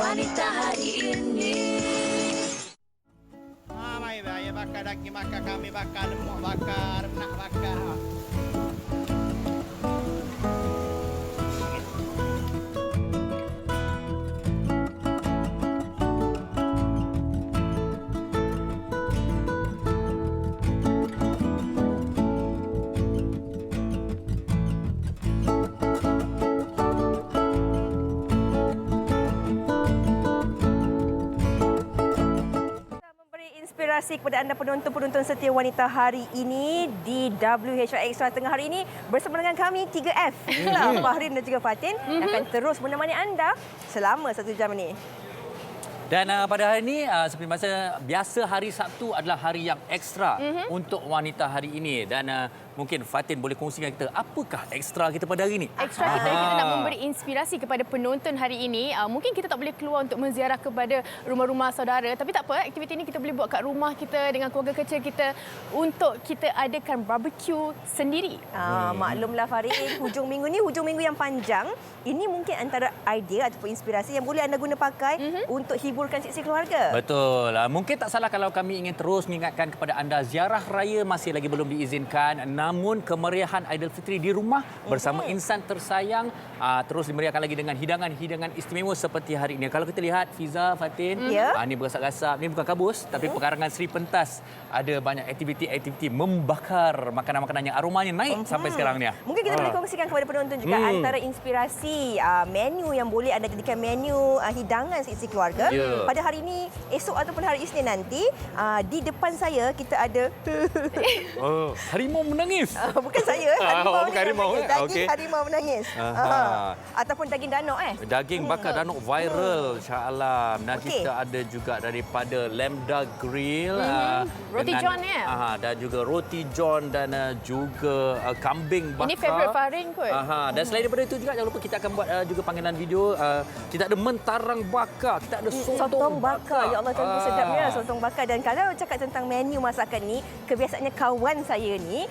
wanita hari ini. Mai ya bakar daging bakar kami bakar lemak bakar nak bakar. Inspirasi kepada anda penonton-penonton setia wanita hari ini di WHR Extra tengah hari ini bersama dengan kami 3F. Fahrin dan juga Fatin akan terus menemani anda selama 1 jam ini. Dan pada hari ini, seperti masa biasa hari Sabtu adalah hari yang ekstra untuk wanita hari ini. Dan mungkin Fatin boleh kongsikan kita apakah ekstra kita pada hari ini? Ekstra kita nak memberi inspirasi kepada penonton hari ini. Mungkin kita tak boleh keluar untuk menziarah kepada rumah-rumah saudara. Tapi tak apa, aktiviti ini kita boleh buat kat rumah kita dengan keluarga kecil kita untuk kita adakan barbecue sendiri. Maklumlah Farin, hujung minggu yang panjang. Ini mungkin antara idea ataupun inspirasi yang boleh anda guna pakai untuk hiburkan sisi keluarga. Betul. Mungkin tak salah kalau kami ingin terus mengingatkan kepada anda ziarah raya masih lagi belum diizinkan. Namun kemeriahan Aidilfitri di rumah bersama insan tersayang terus dimeriahkan lagi dengan hidangan-hidangan istimewa seperti hari ini. Kalau kita lihat Fiza, Fatin, ini bergasap-gasap. Ini bukan kabus tapi pekarangan Sri Pentas. Ada banyak aktiviti-aktiviti membakar makanan-makanan yang aromanya naik sampai sekarang ni. Mungkin kita boleh kongsikan kepada penonton juga antara inspirasi menu yang boleh anda jadikan menu hidangan sisi keluarga. Pada hari ini, esok ataupun hari Isnin nanti, di depan saya kita ada harimau menangis. Bukan saya, bukan harimau. Daging harimau menangis. Ataupun daging danok Daging bakar danok viral, Shah Alam. Dan kita ada juga daripada Lambda Grill. Roti John dan juga roti John dan juga kambing bakar. Ini favourite Farin kot. Dan selain daripada itu juga jangan lupa kita akan buat juga panggilan video. Kita ada mentarang bakar, kita ada sotong bakar. Ya Allah, tentu sedapnya sotong bakar. Dan kalau cakap tentang menu masakan ni, kebiasaannya kawan saya ni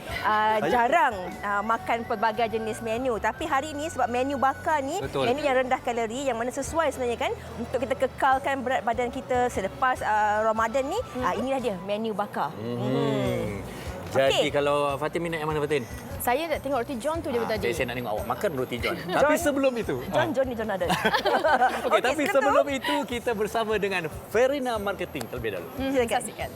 jarang makan pelbagai jenis menu. Tapi hari ini sebab menu bakar ni menu yang rendah kalori yang mana sesuai sebenarnya kan untuk kita kekalkan berat badan kita selepas Ramadan ni. Inilah dia menu bakar. Jadi kalau Fatin minat yang mana Fatin? Saya tak tengok roti John tu je tadi. Saya nak tengok awak makan roti John. Tapi sebelum itu. John ada. Okey, tapi sebelum itu kita bersama dengan Ferina Marketing terlebih dahulu. Saksikan.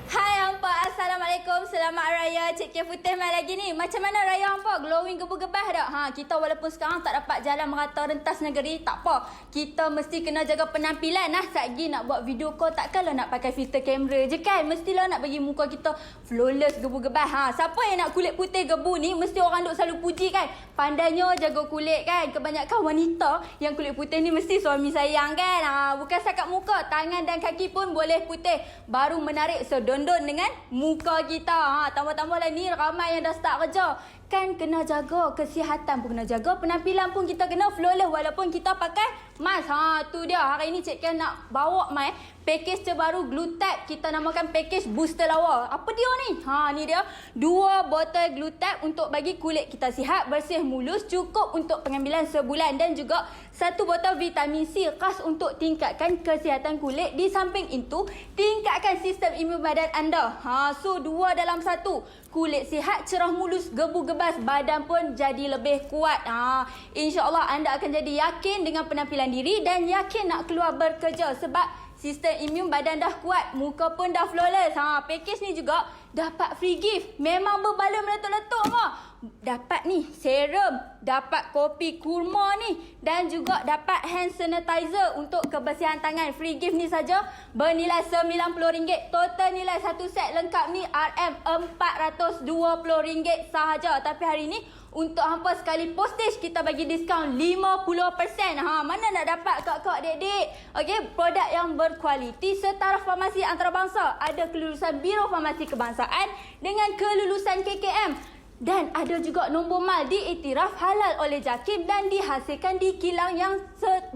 Hai hampa, Assalamualaikum. Selamat Raya. Cik Kia Putih mai lagi ni. Macam mana Raya hampa? Glowing gebu-gebah tak? Kita walaupun sekarang tak dapat jalan merata rentas negeri, tak apa. Kita mesti kena jaga penampilan. Satgi nak buat video call, takkanlah nak pakai filter kamera je kan? Mestilah nak bagi muka kita flawless gebu-gebah. Siapa yang nak kulit putih gebu ni, mesti orang duk selalu puji kan? Pandainya jaga kulit kan? Kebanyakan wanita yang kulit putih ni mesti suami sayang kan? Bukan setakat muka, tangan dan kaki pun boleh putih. Baru menarik sedondon dengan muka kita. Tambah-tambahlah ni ramai yang dah start kerja. Kan kena jaga kesihatan pun kena jaga, penampilan pun kita kena flawless walaupun kita pakai mask. Tu dia. Hari ni Cik Kia nak bawa package terbaru Glutap. Kita namakan package booster lawa. Apa dia ni? Ni dia 2 botol Glutap untuk bagi kulit kita sihat, bersih, mulus, cukup untuk pengambilan sebulan dan juga 1 botol vitamin C khas untuk tingkatkan kesihatan kulit. Di samping itu, tingkatkan sistem imun badan anda. So 2 dalam 1. Kulit sihat, cerah mulus, gebu-gebas, badan pun jadi lebih kuat. InsyaAllah anda akan jadi yakin dengan penampilan diri dan yakin nak keluar bekerja sebab sistem imun badan dah kuat, muka pun dah flawless. Package ni juga dapat free gift. Memang berbaloi meletup-letup dapat ni serum, dapat kopi kurma ni dan juga dapat hand sanitizer untuk kebersihan tangan. Free gift ni saja bernilai RM90. Total nilai satu set lengkap ni RM420 sahaja. Tapi hari ni untuk hampa sekali postage kita bagi diskaun 50%. Mana nak dapat kak-kak adik-adik? Okey, produk yang berkualiti setara farmasi antarabangsa. Ada kelulusan Biro Farmasi Kebangsaan dengan kelulusan KKM. Dan ada juga nombor mal diiktiraf halal oleh JAKIM dan dihasilkan di kilang yang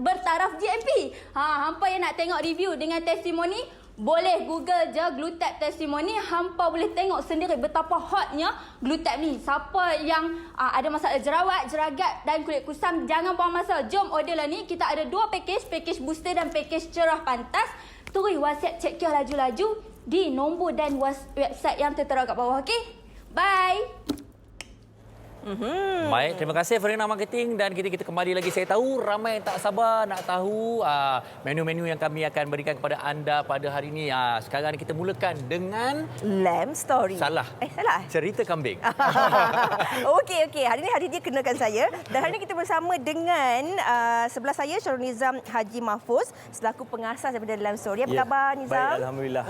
bertaraf GMP. Hampa yang nak tengok review dengan testimoni Boleh Google je Glutab testimoni, hampa boleh tengok sendiri betapa hotnya Glutab ni. Siapa yang ada masalah jerawat, jeragat dan kulit kusam, jangan buang masa. Jom order lah ni. Kita ada 2 package booster dan package cerah pantas. Tulis WhatsApp Cik Kio laju-laju di nombor dan website yang tertera kat bawah. Okey? Bye. Baik, terima kasih Farina Marketing dan kita kembali lagi. Saya tahu ramai yang tak sabar nak tahu menu-menu yang kami akan berikan kepada anda pada hari ini. Sekarang kita mulakan dengan Lamb Story. Salah. Salah. Cerita kambing. Okey. Hari dia kenakan saya dan hari ini kita bersama dengan sebelah saya Syarul Nizam Haji Mahfuz selaku pengasas daripada Lamb Story. Apa khabar Nizam? Baik, alhamdulillah.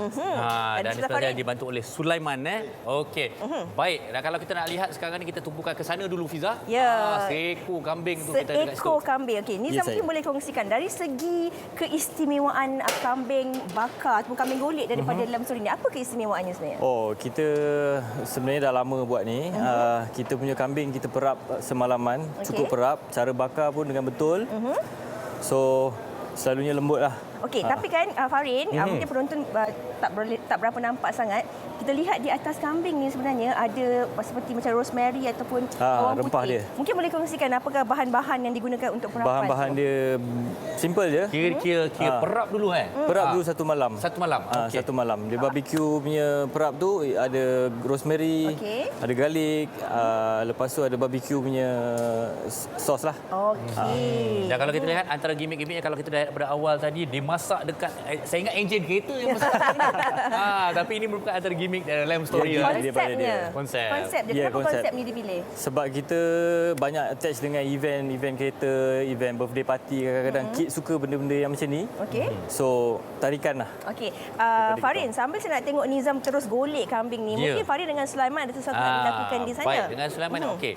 Dan sebenarnya dibantu oleh Sulaiman. Okey. Baik, dan kalau kita nak lihat sekarang ni kita tumpukan ke sana dulu Fiza. Ya. Seekor kambing tu kita dekat situ. Seekor kambing. Okey, Nizam mungkin boleh kongsikan dari segi keistimewaan kambing bakar ataupun kambing golek daripada Lamb Story ni. Apa keistimewaannya sebenarnya? Oh, kita sebenarnya dah lama buat ni. Kita punya kambing kita perap semalaman, cukup perap. Cara bakar pun dengan betul. So, selalunya lembut lah. Okey, tapi kan Farin, mungkin penonton tak berapa nampak sangat. Kita lihat di atas kambing ni sebenarnya ada seperti macam rosemary ataupun bawang rempah putih. dia. Mungkin boleh kongsikan apakah bahan-bahan yang digunakan untuk perapan? Bahan-bahan dia simple je. Kira perap dulu Perap dulu satu malam. Satu malam. Okey. Satu malam. Dia barbecue punya perap tu ada rosemary, ada garlic, lepas tu ada barbecue punya sos lah. Okey. Dan kalau kita lihat antara gimmick-gimmicknya kalau kita lihat pada awal tadi dimasak dekat saya ingat enjin kereta yang masak. Tapi ini merupakan antara gimmick dalam Lamb Story. Konsepnya. Konsep dia. Kenapa konsep ni dipilih? Sebab kita banyak attach dengan event kereta, event birthday party. Kadang-kadang kids suka benda-benda yang macam ni. Okey. So, tarikan lah. Okey. Farin, sambil saya nak tengok Nizam terus golek kambing ni, mungkin Farin dengan Sulaiman ada sesuatu nak dilakukan di sana. Baik, dengan Sulaiman. Okey.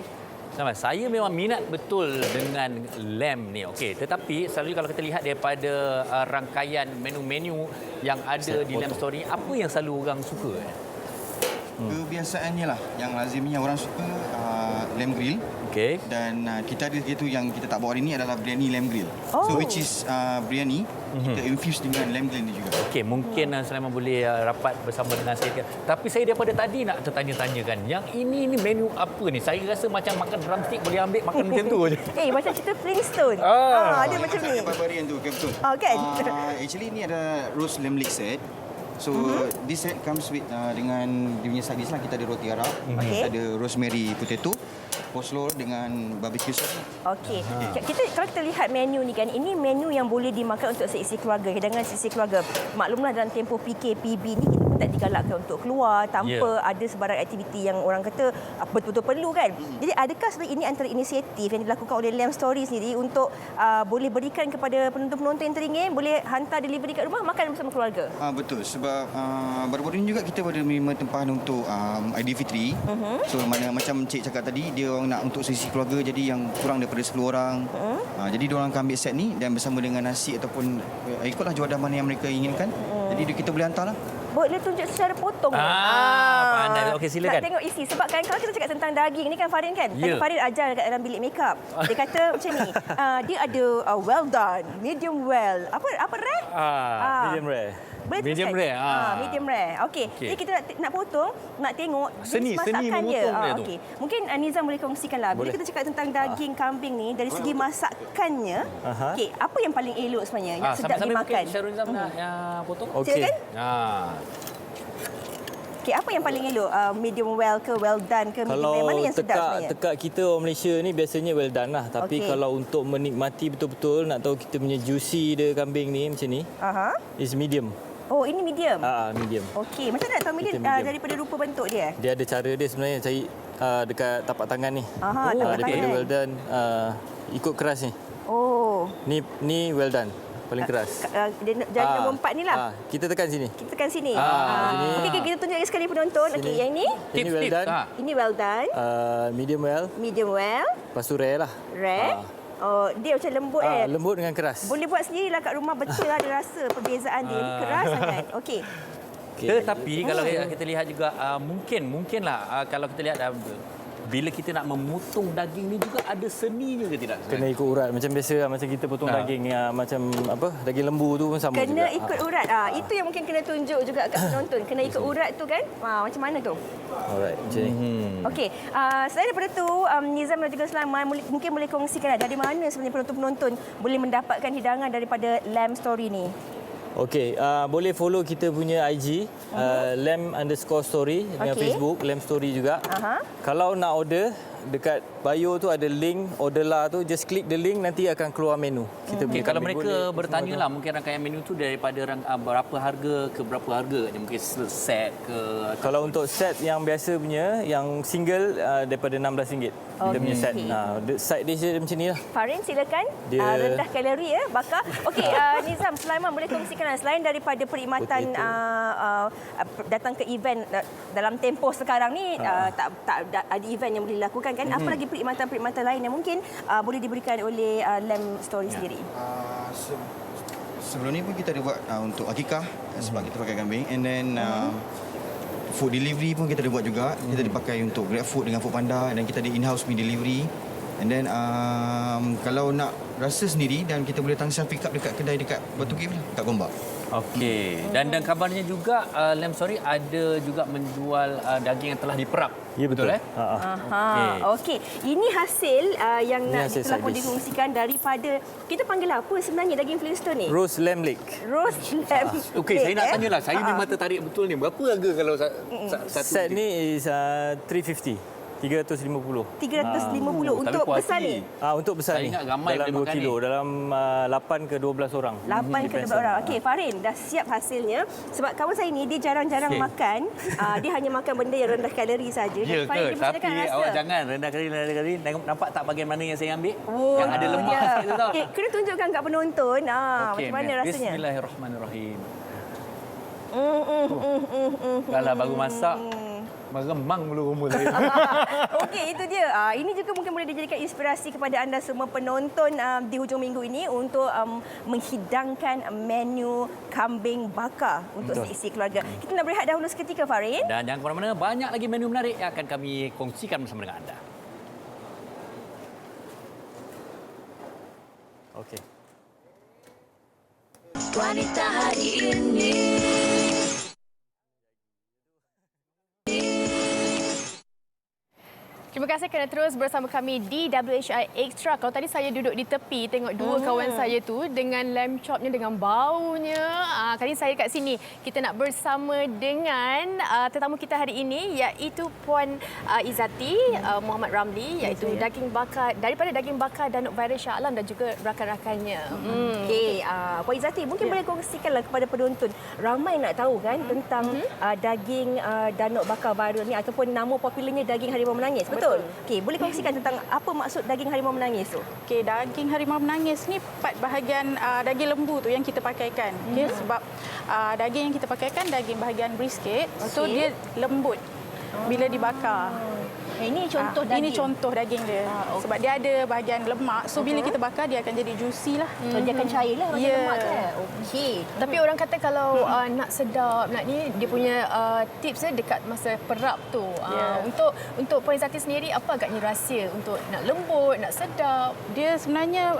Sulaiman, saya memang minat betul dengan lamb ni. Okey, tetapi selalu kalau kita lihat daripada rangkaian menu-menu yang ada di Lamb Story, apa yang selalu orang suka? Kebiasaannya lah yang lazimnya orang suka lamb grill. Okey. Dan kita ada itu yang kita tak bawa hari ni adalah biryani lamb grill. So which is biryani kita infuse dengan lamb grill ni juga. Okey, mungkin Sulaiman boleh rapat bersama dengan saya. Tapi saya daripada tadi nak tertanya-tanyakan, yang ini menu apa ni? Saya rasa macam makan drumstick boleh ambil makan macam tu je. Macam cerita Flintstone. Ada macam ni. Barbarian tu, betul. Kan? Actually ni ada roast lamb leg set. So this set comes with dengan dia punya side dish lah. Kita ada roti Arab, kita ada rosemary potato, coleslaw dengan barbecue sauce. Okey. Kalau kita lihat menu ni kan, ini menu yang boleh dimakan untuk seisi keluarga, hidangan seisi keluarga. Maklumlah dalam tempoh PKPB ni kita tak digalakkan untuk keluar tanpa ada sebarang aktiviti yang orang kata betul-betul perlu kan. Jadi adakah sebenarnya ini antara inisiatif yang dilakukan oleh Lamb Story sendiri untuk boleh berikan kepada penonton-penonton yang teringin, boleh hantar delivery kat rumah makan bersama keluarga? Betul, sebab baru-baru ini juga kita pada menerima tempahan untuk Aidilfitri. So mana macam Cik cakap tadi, dia orang nak untuk sesi keluarga, jadi yang kurang daripada 10 orang. Jadi dia orang akan ambil set ni dan bersama dengan nasi ataupun ikutlah juadah mana yang mereka inginkan. Jadi kita boleh hantar lah. Boleh tunjuk secara potong. Pandai. Okey, silakan. Nak tengok isi. Sebab kan kalau kita cakap tentang daging ni kan Farin kan. Tadi Farin ajar dekat dalam bilik makeup. Dia kata macam ni. Dia ada well done, medium well. Apa rare? Medium rare. Boleh medium teruskan? rare. Medium rare. Okey. Jadi kita nak potong, nak tengok seni masakan dia. memotong dia tu. Okey. Mungkin Nizam boleh kongsikanlah. Bila kita cakap tentang daging kambing ni dari segi masakannya, okey, apa yang paling elok sebenarnya yang sedap dimakan? Syarul Nizam nak potong. Okey. Silakan. Okey, apa yang paling elok? Medium well ke well done ke medium well? Mana yang sedap sebenarnya? Tekak kita orang Malaysia ni biasanya well done lah. Tapi kalau untuk menikmati betul-betul, nak tahu kita punya juicy dia kambing ni macam ni, is medium. Oh, ini medium? Medium. Okey, macam mana nak tahu medium? Daripada rupa bentuk dia? Dia ada cara dia sebenarnya cari dekat tapak tangan ni. Tapak daripada tangan. well done, ikut keras ni. Oh. Ni well done. Paling keras. Jari nombor 4 ni lah. Kita tekan sini. Kita tekan sini. Sini. Okey, kita tunjuk lagi sekali penonton. Okey, yang ini? Ini well done. Ini well done. Medium well. Medium well. Lepas tu rare lah. Rare. Oh, dia macam lembut lembut dengan keras. Boleh buat sendirilah kat rumah, betul lah ada rasa perbezaan dia. Ini keras sangat. Okey. Tetapi kalau kita lihat juga mungkinlah kalau kita lihat bila kita nak memotong daging ni juga ada seninya ke tidak? Kena ikut urat macam biasa lah. Macam kita potong daging macam apa daging lembu tu pun sama juga. Kena ikut urat. Itu yang mungkin kena tunjuk juga kat penonton. Kena ikut urat tu kan. Macam mana tu? Alright, macam ni. Okey, selain daripada tu, Nizam dan juga Sulaiman mungkin boleh kongsikan dari mana sebenarnya penonton-penonton boleh mendapatkan hidangan daripada Lamb Story ni? Okey, boleh follow kita punya IG, lamb_story dengan Facebook, Lamb Story juga. Kalau nak order, dekat bio tu ada link order lah tu, just klik the link, nanti akan keluar menu. Kita Okay, kalau mereka bertanya lah, mungkin rangkaian menu tu daripada berapa harga ke berapa harga? Mungkin set ke? Kalau untuk set yang biasa punya, yang single daripada RM16. Kita punya set. Side dish dia macam ni lah. Farin, silakan. Rendah kalori ya, bakar. Okey, Nizam, Sulaiman boleh kongsikan selain daripada perkhidmatan datang ke event dalam tempoh sekarang ni, tak ada event yang boleh dilakukan kan? Apa lagi perkhidmatan-perkhidmatan lain yang mungkin boleh diberikan oleh Lamb Story sendiri? Sebelum ni pun kita ada buat untuk akikah sebab kita pakai kambing, and then food delivery pun kita ada buat juga. Kita dipakai untuk GrabFood dengan Foodpanda, dan kita ada in-house meal delivery. And then kalau nak rasa sendiri, dan kita boleh tangsa pick up dekat kedai dekat Batu Cave lah, dekat Gombak. Okey. Dan kabarnya juga Lamb Story ada juga menjual daging yang telah diperap. Ya, betul. Okey. Ini hasil yang nak telah pun dikongsikan daripada, kita panggil apa sebenarnya daging Flintstone ni? Roast lamb leg. Roast lamb. Okey, saya nak tanyalah. Saya memang tertarik betul ni. Berapa harga kalau satu? Set ni is 350. 350. 350 untuk besar ni. Untuk besar Saya ni. ingat ramai dalam boleh 2 makan kilo, ni. dalam 8 ke 12 orang. 8 ke 12 orang. Okey, Farin dah siap hasilnya. Sebab kawan saya ni dia jarang-jarang makan. Dia hanya makan benda yang rendah kalori saja. Ya Farin, ke? Tapi awak jangan rendah kalori. Nampak tak bahagian mana yang saya ambil? Yang ada lemak sikit tu tau. Okay, kena tunjukkan kat penonton macam mana rasanya. Bismillahirrahmanirrahim. Kalau baru masak, meremang bulu rumah saya. Okey, itu dia. Ini juga mungkin boleh dijadikan inspirasi kepada anda semua penonton di hujung minggu ini untuk menghidangkan menu kambing bakar untuk seisi keluarga. Kita nak berehat dahulu seketika, Farin. Dan jangan ke mana-mana, banyak lagi menu menarik yang akan kami kongsikan bersama dengan anda. Okey. Wanita hari ini. Terima kasih kerana terus bersama kami di WHI Extra. Kalau tadi saya duduk di tepi tengok dua kawan saya tu dengan lamb chopnya, dengan baunya. Kali saya kat sini kita nak bersama dengan tetamu kita hari ini, iaitu Puan Izzati Muhammad Ramli, iaitu daging bakar daripada daging bakar Danuk Viral Shah Alam dan juga rakan-rakannya. Okey, Puan Izzati mungkin boleh kongsikanlah kepada penonton. Ramai nak tahu kan tentang daging Danuk bakar viral ni, ataupun nama popularnya daging harimau menangis. Betul? Okey, boleh kongsikan tentang apa maksud daging harimau menangis tu? Okey, daging harimau menangis ni part bahagian daging lembu tu yang kita pakaikan. Okey, sebab daging yang kita pakaikan daging bahagian brisket, so dia lembut bila dibakar. Ini contoh daging. Ini contoh daging dia. Sebab dia ada bahagian lemak, so bila kita bakar dia akan jadi juicy lah. So dia akan cair lah macam lemak tu. Okey. Tapi orang kata kalau nak sedap, nak ni, dia punya tips dia dekat masa perap tu. Untuk Puan Izzati sendiri, apa agaknya rahsia untuk nak lembut, nak sedap? Dia sebenarnya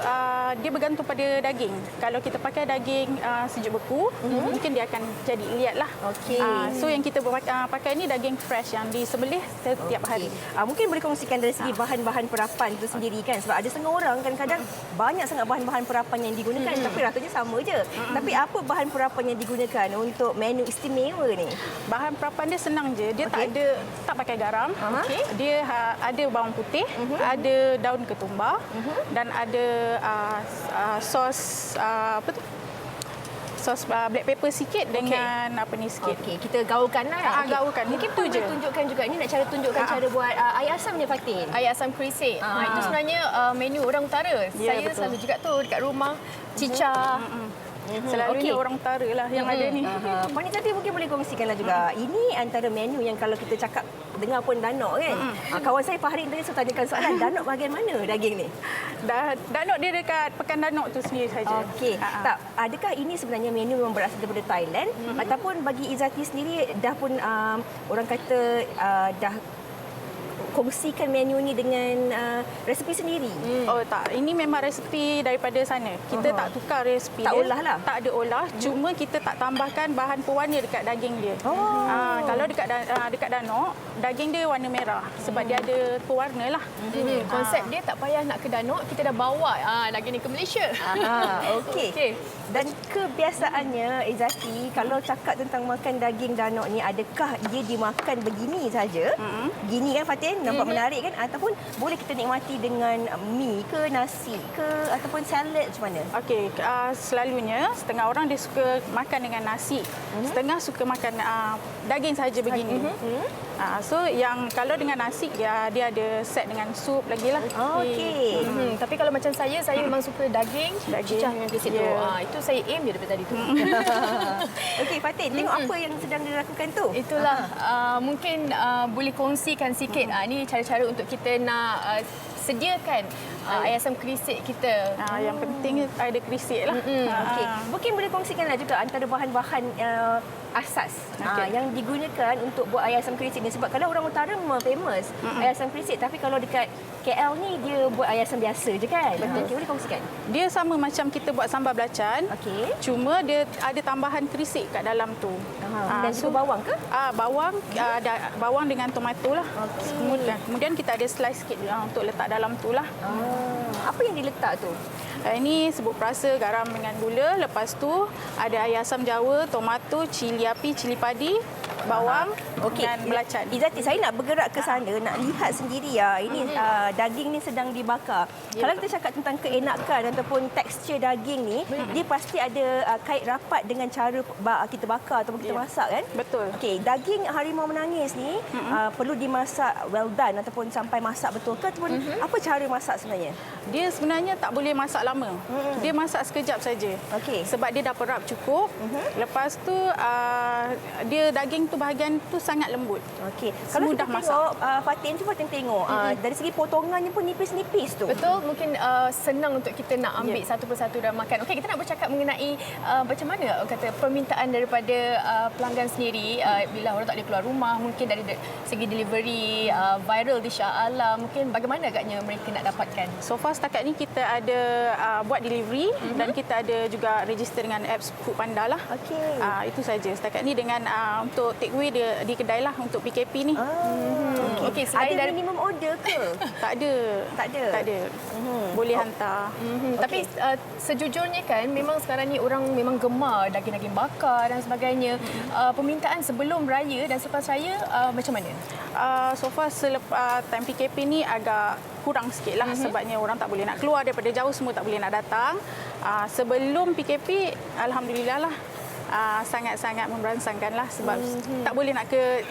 dia bergantung pada daging. Kalau kita pakai daging sejuk beku, mungkin dia akan jadi liat lah. Okey. So yang kita pakai ni daging fresh yang disembelih setiap hari. Mungkin boleh kongsikan dari segi bahan-bahan perapan itu sendiri kan, sebab ada setengah orang kadang-kadang banyak sangat bahan-bahan perapan yang digunakan tapi rasanya sama je. Tapi apa bahan perapan yang digunakan untuk menu istimewa ni? Bahan perapan dia senang je. Dia tak pakai garam. Dia ada bawang putih, ada daun ketumbar dan ada sos sos black pepper sikit dengan apa ni sikit. Okey, kita gaulkan lah. Gaulkan. Mungkin pun boleh tunjukkan juga, ini nak tunjukkan cara buat air asam ni, Fatin. Air asam kerisik. Itu sebenarnya menu orang utara. Saya betul. selalu juga tu dekat rumah cicah. Selalunya orang utara lah yang ada ni. Puan Izzati mungkin boleh kongsikanlah juga. Ini antara menu yang kalau kita cakap dengar pun Danuk kan. Kawan saya Fahrin tadi saya tanyakan soalan, Danuk bahagian mana daging ni? Danuk dia dekat Pekan Danuk tu sendiri saja. Okey. Tak, adakah ini sebenarnya menu memang berasal daripada Thailand ataupun bagi Izzati sendiri dah pun orang kata dah kongsikan menu ni dengan resepi sendiri? Oh tak, ini memang resepi daripada sana. Kita tak tukar resepi Tak dia. olah lah? Tak ada olah, cuma kita tak tambahkan bahan pewarna dekat daging dia. Kalau dekat danok, daging dia warna merah sebab dia ada pewarna lah. Konsep dia tak payah nak ke Danok, kita dah bawa daging ni ke Malaysia. Okey. Dan kebiasaannya Izzati, kalau cakap tentang makan daging danok ni, adakah dia dimakan begini saja? Gini kan Fatin, nampak menarik kan? Ataupun boleh kita nikmati dengan mi ke, nasi ke, ataupun salad macam mana? Okey, selalunya setengah orang dia suka makan dengan nasi. Setengah suka makan daging saja begini. So yang kalau dengan nasi dia ada set dengan sup lagi lah. Okey. Tapi kalau macam saya memang suka daging, cicah dengan krisik tu. Itu saya aim je daripada tadi tu. Okey Fatin, tengok apa yang sedang dilakukan tu. Itulah mungkin boleh kongsikan sikit. Ini cara-cara untuk kita nak sediakan ayam asam krisik kita. Yang penting ada krisik lah. Okey. Mungkin boleh kongsikanlah juga antara bahan-bahan asas yang digunakan untuk buat ayam asam krisik ni. Sebab kalau orang utara memang famous ayam asam krisik, tapi kalau dekat KL ni dia buat ayam asam biasa je kan? Okey, boleh kongsikan? Dia sama macam kita buat sambal belacan. Okey. Cuma dia ada tambahan krisik kat dalam tu. Dan juga bawang ke? Bawang dengan tomato lah. Kemudian kita ada slice sikit untuk letak dalam tu lah. Apa yang diletak tu? Ini sebut perasa, garam dengan gula. Lepas tu ada ayam asam Jawa, tomato, cili api, cili padi, bawang dan belacan. Izzati, saya nak bergerak ke sana, nak lihat sendiri ini daging ni sedang dibakar. Kalau kita cakap tentang keenakan ataupun tekstur daging ni, dia pasti ada kait rapat dengan cara kita bakar ataupun kita masak kan? Betul. Okey, daging harimau menangis ni perlu dimasak well done ataupun sampai masak betul ke, ataupun apa cara masak sebenarnya? Dia sebenarnya tak boleh masak lama. Dia masak sekejap saja. Okey. Sebab dia dah perap cukup. Lepas tu dia daging tu bahagian tu sangat lembut. Okey. Kalau kita Mudah tengok Fatin, cuba tengok dari segi potongannya pun nipis-nipis tu. Betul, mungkin senang untuk kita nak ambil satu persatu dan makan. Okey, kita nak bercakap mengenai macam mana kata permintaan daripada pelanggan sendiri bila orang tak boleh keluar rumah, mungkin dari segi delivery viral di Shah Alam, mungkin bagaimana agaknya mereka nak dapatkan? So far setakat ni kita ada buat delivery dan kita ada juga register dengan apps Foodpanda lah. Okey. Itu saja setakat ni dengan untuk take away di kedai lah untuk PKP ni. Okey, selain ada dari minimum order ke? Tak ada. Tak ada. Boleh hantar. Tapi sejujurnya kan memang sekarang ni orang memang gemar daging-daging bakar dan sebagainya. Permintaan sebelum raya dan selepas raya macam mana? So far selepas time PKP ni agak kurang sikit lah sebabnya orang tak boleh nak keluar daripada jauh, semua tak boleh nak datang. Sebelum PKP alhamdulillah lah sangat-sangat memberansangkan lah sebab tak boleh nak ke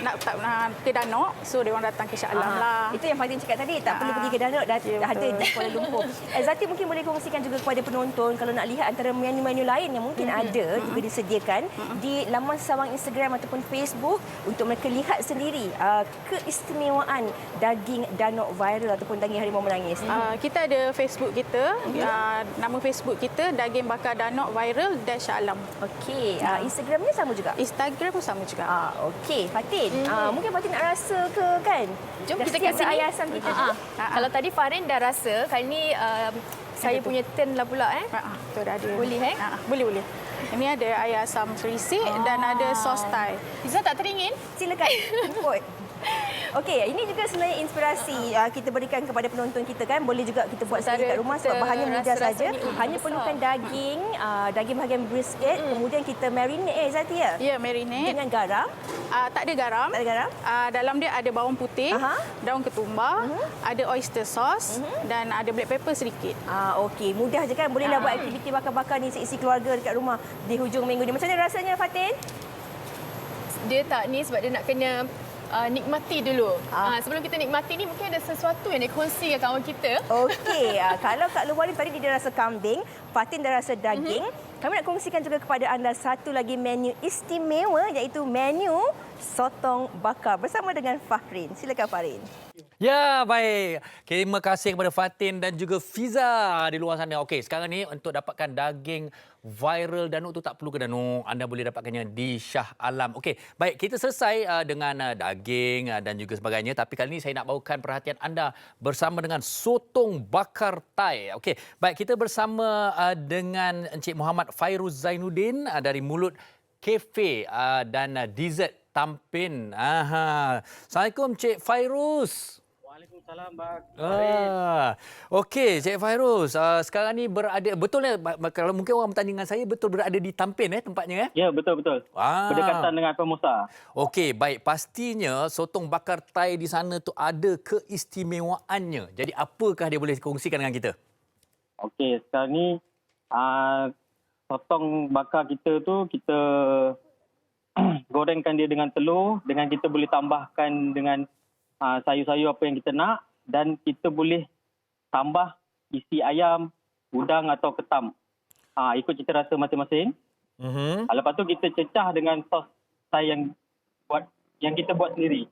Danok, so dia orang datang ke Shah Alam lah. Itu yang Fatin cakap tadi, tak perlu pergi ke Danok, dah ada di Kuala Lumpur. Zati mungkin boleh kongsikan juga kepada penonton kalau nak lihat antara menu-menu lain yang mungkin ada juga disediakan di laman sawang Instagram ataupun Facebook untuk mereka lihat sendiri keistimewaan daging Danok viral ataupun daging harimau menangis. Kita ada Facebook kita, nama Facebook kita Daging Bakar Danok Viral dan Shah Alam. Okey, Instagramnya sama juga? Instagram pun sama juga. Okey, Fatin. Mungkin Fatin nak rasa ke kan? Jom dah kita siap kat sini. ayam asam kita. Kalau tadi Farin dah rasa, kali ni saya punya turn lah pula Tu dah ada. Boleh Boleh. Ini ada ayam asam krisik dan ada sos Thai. Izzah tak teringin? Silakan input. Okey, ini juga sebenarnya inspirasi kita berikan kepada penonton kita kan. Boleh juga kita buat sendiri kat rumah sebab bahannya mudah saja. Hanya perlukan daging bahagian brisket, kemudian kita marinate Zati ya? Ya, marinate. Dengan garam. Tak ada garam. Tak ada garam. Dalam dia ada bawang putih, daun ketumbar, ada oyster sauce dan ada black pepper sedikit. Okey, mudah je kan. Bolehlah buat aktiviti bakar-bakar ni seisi keluarga dekat rumah di hujung minggu ni. Macam mana rasanya Fatin? Dia tak ni sebab dia nak kena nikmati dulu. Sebelum kita nikmati ni mungkin ada sesuatu yang dia kongsi dengan kawan kita. Okey, kalau Kak Luwarin tadi dia rasa kambing, Fatin dah rasa daging. Kami nak kongsikan juga kepada anda satu lagi menu istimewa iaitu menu sotong bakar bersama dengan Fahrin. Silakan Fahrin. Ya, baik. Terima kasih kepada Fatin dan juga Fiza di luar sana. Okey, sekarang ni untuk dapatkan daging viral Danuk tu tak perlu ke Danuk. Anda boleh dapatkannya di Shah Alam. Okey, baik. Kita selesai dengan daging dan juga sebagainya. Tapi kali ini saya nak bawakan perhatian anda bersama dengan sotong bakar Thai. Okey, baik. Kita bersama dengan Encik Muhammad Fairuz Zainuddin dari Mulut Cafe dan Dessert Tampin. Assalamualaikum Cik Fairuz. Waalaikumsalam Bang. Okey, Cik Fairuz. Sekarang ni berada, betul kalau mungkin orang bertanya dengan saya, betul berada di Tampin tempatnya? Ya, betul-betul. Berdekatan dengan Pemusa. Okey, baik. Pastinya sotong bakar Thai di sana tu ada keistimewaannya. Jadi apakah dia boleh kongsikan dengan kita? Okey, sekarang ni sotong bakar kita tu kita gorengkan dia dengan telur, dengan kita boleh tambahkan dengan sayur-sayur apa yang kita nak, dan kita boleh tambah isi ayam, udang atau ketam. Ikut cita rasa masing-masing. Lepas tu kita cecah dengan sos Thai yang kita buat sendiri.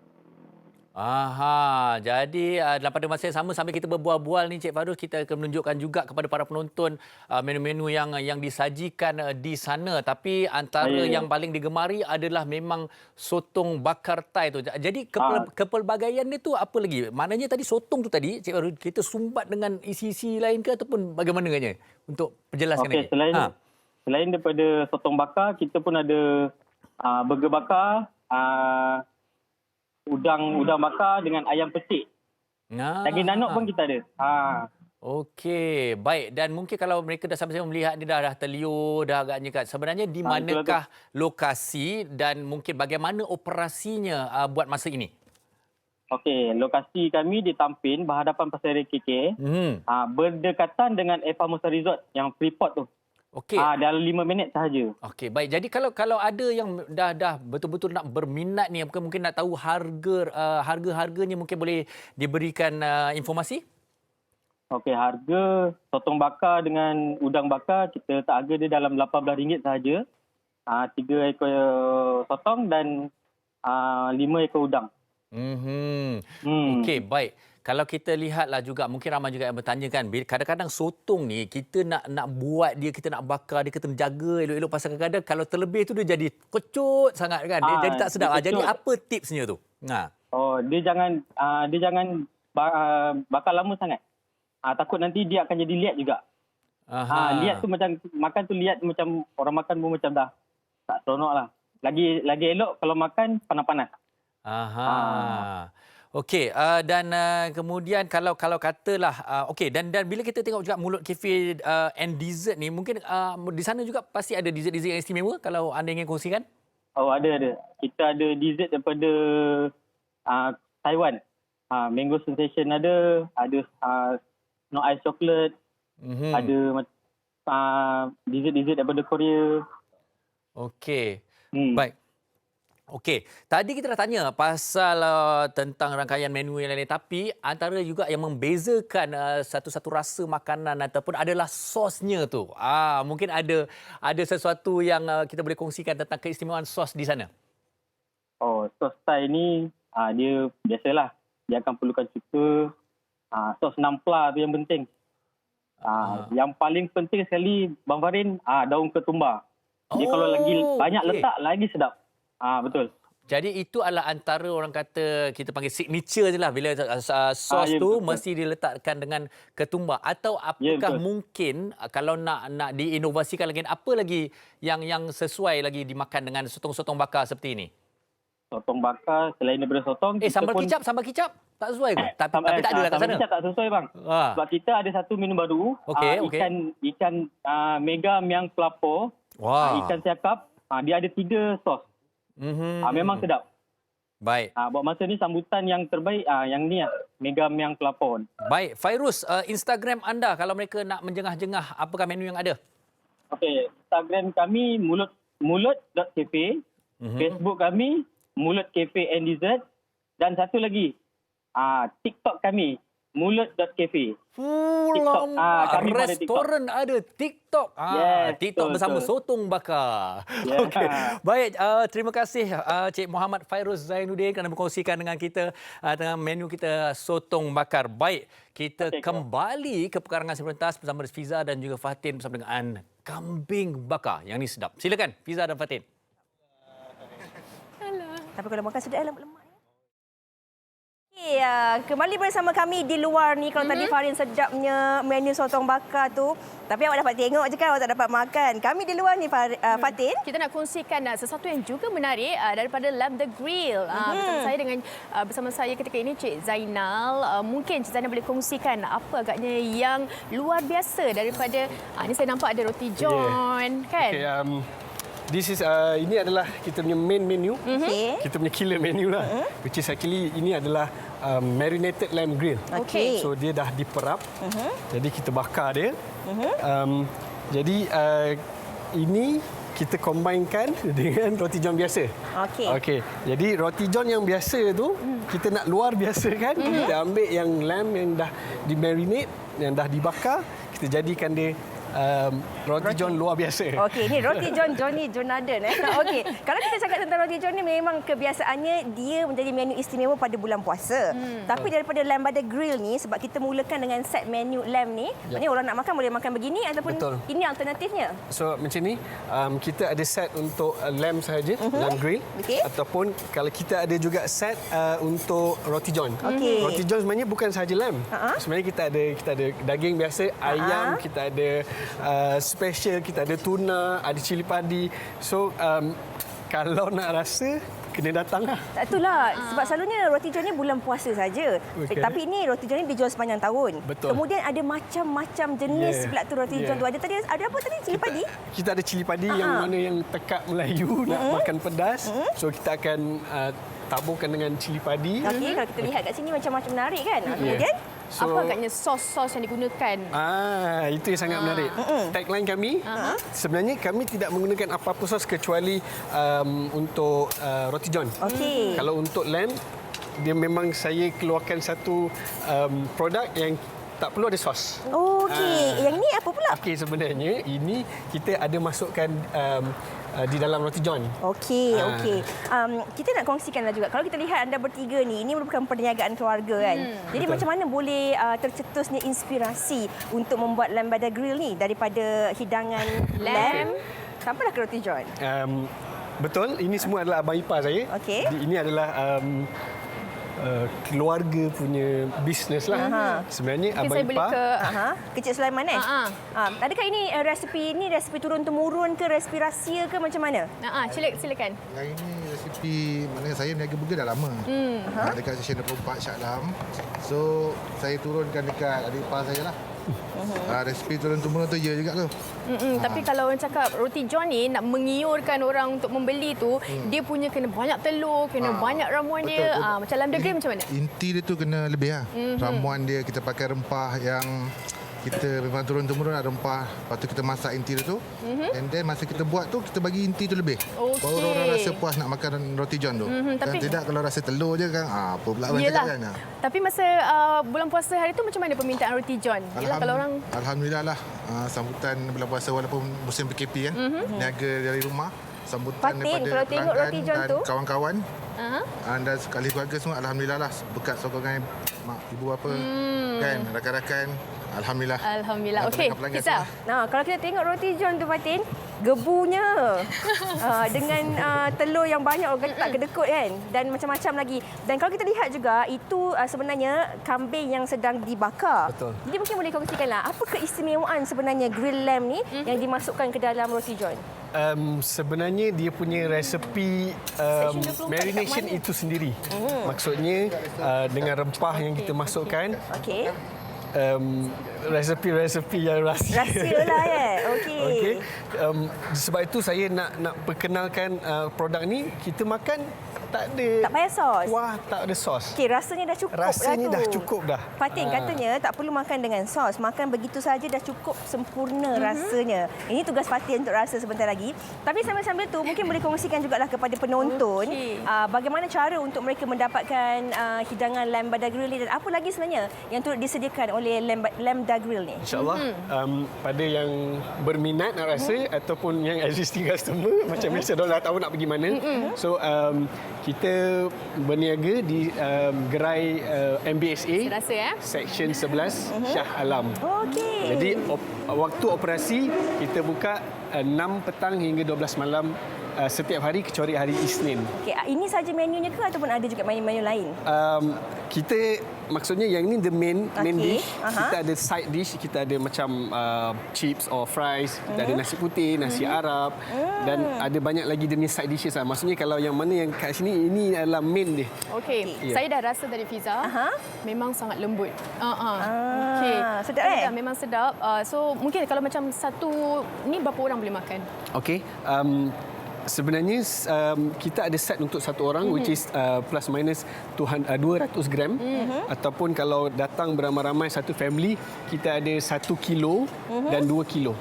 Jadi dalam pada masa yang sama sambil kita berbual-bual ni Cik Fairuz, kita akan menunjukkan juga kepada para penonton menu-menu yang disajikan di sana. Tapi antara yang paling digemari adalah memang sotong bakar Thai tu. Jadi kepelbagaian dia tu apa lagi? Maknanya tadi sotong tu tadi Cik Fairuz, kita sumbat dengan isi-isi lain ke ataupun bagaimana agaknya untuk penjelasan lagi? Selain daripada sotong bakar, kita pun ada burger bakar, udang bakar dengan ayam pecik. Daging Danuk pun kita ada. Okey, baik. Dan mungkin kalau mereka dah sama-sama melihat ni dah terliur, dah agaknya kan. Sebenarnya di manakah lokasi dan mungkin bagaimana operasinya buat masa ini? Okey, lokasi kami di Tampin, berhadapan Pasar Raya KK. Berdekatan dengan Eva Musa Resort yang Freeport tu. Okey. Dalam 5 minit sahaja. Okey, baik. Jadi kalau ada yang dah betul-betul nak berminat ni, mungkin nak tahu harga-harganya, mungkin boleh diberikan informasi? Okey, harga sotong bakar dengan udang bakar kita tak harga dia dalam RM18 sahaja. 3 ekor sotong dan 5 ekor udang. Okey, baik. Kalau kita lihatlah juga, mungkin ramai juga yang bertanya kan, kadang-kadang sotong ni kita nak buat dia, kita nak bakar dia, kita jaga elok-elok, pasal kadang-kadang kalau terlebih tu dia jadi kecut sangat kan, dia jadi tak sedap. Jadi apa tipsnya tu? Dia jangan bakar lama sangat. Takut nanti dia akan jadi liat juga. Liat tu macam makan tu, liat macam orang makan pun macam dah tak seronok lah. Lagi elok kalau makan panas-panas. Okey, dan kemudian kalau katalah okey, dan bila kita tengok juga Mulut Cafe and Dessert ni, mungkin di sana juga pasti ada dessert-dessert yang istimewa kalau anda ingin kongsikan? Ada. Kita ada dessert daripada Taiwan. Mango Sensation ada Snow Ice Chocolate, ada dessert daripada Korea. Okey. Baik. Okey, tadi kita dah tanya pasal tentang rangkaian menu yang lain, tapi antara juga yang membezakan satu-satu rasa makanan ataupun adalah sosnya tu. Mungkin ada sesuatu yang kita boleh kongsikan tentang keistimewaan sos di sana. Sos Thai ni dia biasalah, dia akan perlukan cuka, sos nampla tu yang penting. Yang paling penting sekali Bang Farin, daun ketumbar. Dia kalau lagi banyak letak lagi sedap. Betul. Jadi itu adalah antara orang kata kita panggil signature je lah, bila sos tu mesti diletakkan dengan ketumbar. Atau apakah mungkin kalau nak diinovasikan lagi, apa lagi yang sesuai lagi dimakan dengan sotong-sotong bakar seperti ini? Sotong bakar selain daripada sotong, sambal kicap tak sesuai ke? Tapi tak ada lah kat sana. Sambal kicap tak sesuai bang. Sebab kita ada satu minum baru, ikan mega miang pelapor, ikan siakap, dia ada 3 sos. Memang sedap. Baik. Buat masa ni sambutan yang terbaik yang ni mega miang pelapor. Baik, Fairuz, Instagram anda kalau mereka nak menjengah-jengah, apakah menu yang ada? Okey, Instagram kami mulut.cafe, Facebook kami Mulut Cafe and Dessert, dan satu lagi TikTok kami mulut.cafe. TikTok. Kami pada Restoran ada TikTok. Yes, TikTok betul, bersama betul. Sotong Bakar. Yeah. Okey. Baik, terima kasih Cik Muhammad Fairuz Zainuddin kerana berkongsikan dengan kita tentang menu kita Sotong Bakar. Baik, kita kembali ke pekarangan serentas bersama Fiza dan juga Fatin bersama dengan kambing bakar. Yang ni sedap. Silakan Fiza dan Fatin. Tapi kalau makan sedap lemak-lemak. Okay, kembali bersama kami di luar ni. Kalau tadi Farin sedapnya menu sotong bakar tu. Tapi awak dapat tengok je kan, awak tak dapat makan. Kami di luar ni, Fatin. Kita nak kongsikan sesuatu yang juga menarik daripada Lamb The Grill. Bersama saya ketika ini Cik Zainal. Mungkin Cik Zainal boleh kongsikan apa agaknya yang luar biasa daripada ni saya nampak ada roti john kan? Okay, ini adalah kita punya main menu. Kita punya killer menu lah. Which is actually ini adalah marinated lamb grill. Okay. So dia dah diperap. Jadi kita bakar dia. Jadi ini kita combinekan dengan roti john biasa. Okey. Jadi roti john yang biasa tu kita nak luar biasa kan. Kita ambil yang lamb yang dah di-marinate, yang dah dibakar, kita jadikan dia roti john luar biasa. Okey, ni roti john Johnny Jonathan. Okey, kalau kita cakap tentang roti john ni memang kebiasaannya dia menjadi menu istimewa pada bulan puasa. Tapi daripada Lamb by the Grill ni, sebab kita mulakan dengan set menu lamb ni, maknanya orang nak makan boleh makan begini ataupun ini alternatifnya. So macam ni, kita ada set untuk lamb sahaja, lamb grill. Ataupun kalau kita ada juga set untuk roti john. Roti john sebenarnya bukan sahaja lamb. Sebenarnya kita ada daging biasa, ayam, kita ada special, kita ada tuna, ada cili padi. So kalau nak rasa kena datang lah. Itulah sebab selalunya roti john ni bulan puasa saja. Tapi ini roti john ni dijual sepanjang tahun. Betul. Kemudian ada macam-macam jenis pula tu roti john tu. Ada apa tadi? Cili padi? Kita ada cili padi yang mana yang tekak Melayu nak makan pedas. So kita akan taburkan dengan cili padi. Okey, kalau kita lihat kat sini macam-macam menarik kan. Kemudian apa agaknya sos-sos yang digunakan? Itu yang sangat menarik. Tagline kami, sebenarnya kami tidak menggunakan apa-apa sos kecuali untuk roti john. Kalau untuk lamb, dia memang saya keluarkan satu produk yang tak perlu ada sos. Yang ni apa pula? Sebenarnya ini kita ada masukkan di dalam roti john. Okey. Kita nak kongsikanlah juga. Kalau kita lihat anda bertiga ni, ini merupakan perniagaan keluarga kan. Jadi macam mana boleh tercetusnya inspirasi untuk membuat Lamb by the Grill ni daripada hidangan lamb sampailah ke roti john? Betul, ini semua adalah abang ipar saya. Ini adalah keluarga punya bisnes lah. Sebenarnya mungkin abang ipar. Ke Cik Sulaiman adakah ini resipi turun-temurun ke, resipi rahsia ke macam mana? Silakan. Yang ini resipi mana saya berniaga burger dah lama. Dekat Stesen 24 Shah Alam. So saya turunkan dekat adik ipar saya lah. Resipi turun-temurun tu ya juga tu. Tapi kalau orang cakap roti john ni nak mengiurkan orang untuk membeli tu, dia punya kena banyak telur, kena banyak ramuan dia. Macam Lamb the Grill macam mana? Inti dia tu kena lebih lah. Ramuan dia kita pakai rempah yang kita memang turun-temurun ada rempah. Lepas tu kita masak inti dia tu. And then masa kita buat tu kita bagi inti tu lebih. Baru orang rasa puas nak makan roti john tu. Dan tidak kalau rasa telur je kan apa pula kan. Tapi masa bulan puasa hari tu macam mana permintaan roti john? Kalau orang Alhamdulillah lah. Sambutan bulan puasa walaupun musim PKP kan. Niaga dari rumah. Sambutan daripada pelanggan dan kawan-kawan. Dan sekali keluarga semua alhamdulillah lah berkat sokongan mak ibu apa kan rakan-rakan. Alhamdulillah. Okey, kita. Kalau kita tengok roti john tu Fatin, gebunya dengan telur yang banyak tak kedekut kan dan macam-macam lagi. Dan kalau kita lihat juga itu sebenarnya kambing yang sedang dibakar. Jadi mungkin boleh kongsikanlah apa keistimewaan sebenarnya grill lamb ni yang dimasukkan ke dalam roti john? Sebenarnya dia punya resepi marination itu sendiri. Maksudnya dengan rempah yang kita masukkan. Resepi yang rahsia lah Sebab itu saya nak perkenalkan produk ni. Kita makan Tak ada. Tak payah sos. Kuah tak ada sos. Okey, rasanya dah cukup Rasanya dah tu. dah cukup dah. Fatin katanya tak perlu makan dengan sos. Makan begitu saja dah cukup sempurna rasanya. Ini tugas Fatin untuk rasa sebentar lagi. Tapi sambil-sambil tu mungkin boleh kongsikan jugalah kepada penonton bagaimana cara untuk mereka mendapatkan hidangan lamb Bada Grill ni dan apa lagi sebenarnya yang turut disediakan oleh lamb Bada Grill ni. InsyaAllah pada yang berminat nak rasa ataupun yang existing customer macam biasa diorang dah tahu nak pergi mana. So kita berniaga di gerai MBSA Serasa ya. Section 11 Shah Alam. Okey. Jadi waktu operasi kita buka 6 petang hingga 12 malam setiap hari kecuali hari Isnin. Okey, ini saja menunya ke ataupun ada juga menu-menu lain? Kita maksudnya yang ini the main dish. Kita ada side dish, kita ada macam chips or fries, kita ada nasi putih, nasi Arab dan ada banyak lagi jenis side dishes lah. Maksudnya kalau yang mana yang kat sini ini adalah main dia. Okey, saya dah rasa dari pizza. Memang sangat lembut. Okey. Sedap Memang sedap. So mungkin kalau macam satu ni berapa orang boleh makan? Okey. Sebenarnya kita ada set untuk satu orang which is plus minus 200 gram ataupun kalau datang beramai-ramai satu family kita ada 1 kilo dan 2 kilo.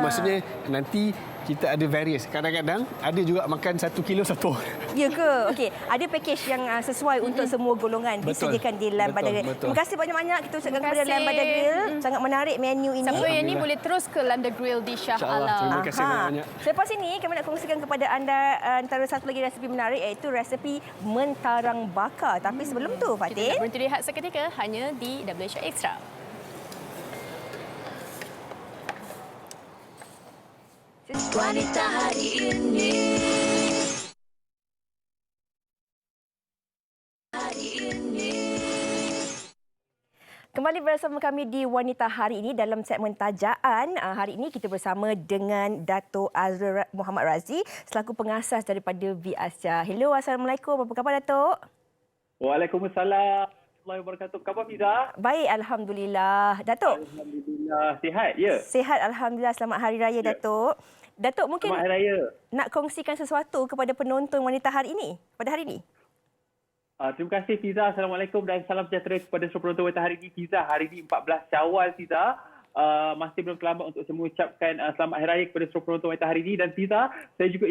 Maksudnya nanti kita ada various. Kadang-kadang ada juga makan 1 kilo satu orang. Ya ke? Okey, ada package yang sesuai untuk semua golongan disediakan di Lamb Bada Grill. Terima kasih banyak-banyak kita ucapkan kepada Lamb Bada Grill. Sangat menarik menu ini. Siapa yang ni boleh terus ke Lamb Bada Grill di Shah Alam. Terima kasih banyak-banyak. Selepas ini kami nak kongsikan kepada anda antara satu lagi resepi menarik iaitu resepi mentarang bakar. Tapi sebelum tu Fatin, kita nak berhenti rehat seketika hanya di WH Extra. Wanita hari ini. kembali bersama kami di Wanita Hari Ini dalam segmen Tajaan. Hari ini kita bersama dengan Dato' Azrul Muhammad Razi selaku pengasas daripada V Asya. Hello, Assalamualaikum. Apa khabar Dato'? Waalaikumsalam. Warahmatullahi wabarakatuh. Khabar Fiza? Baik, Alhamdulillah. Dato'? Alhamdulillah. Sihat, ya? Sihat, Alhamdulillah. Selamat Hari Raya, Dato'. Dato', mungkin Selamat Hari Raya. Nak kongsikan sesuatu kepada penonton Wanita Hari Ini pada hari ini? Terima kasih Fiza. Assalamualaikum dan salam sejahtera kepada seluruh penonton Wanita Hari Ini. Fiza, hari ini 14 Syawal Fiza. Masih belum terlambat untuk saya mengucapkan selamat Hari Raya kepada seluruh penonton Wanita Hari Ini. Dan Fiza, saya juga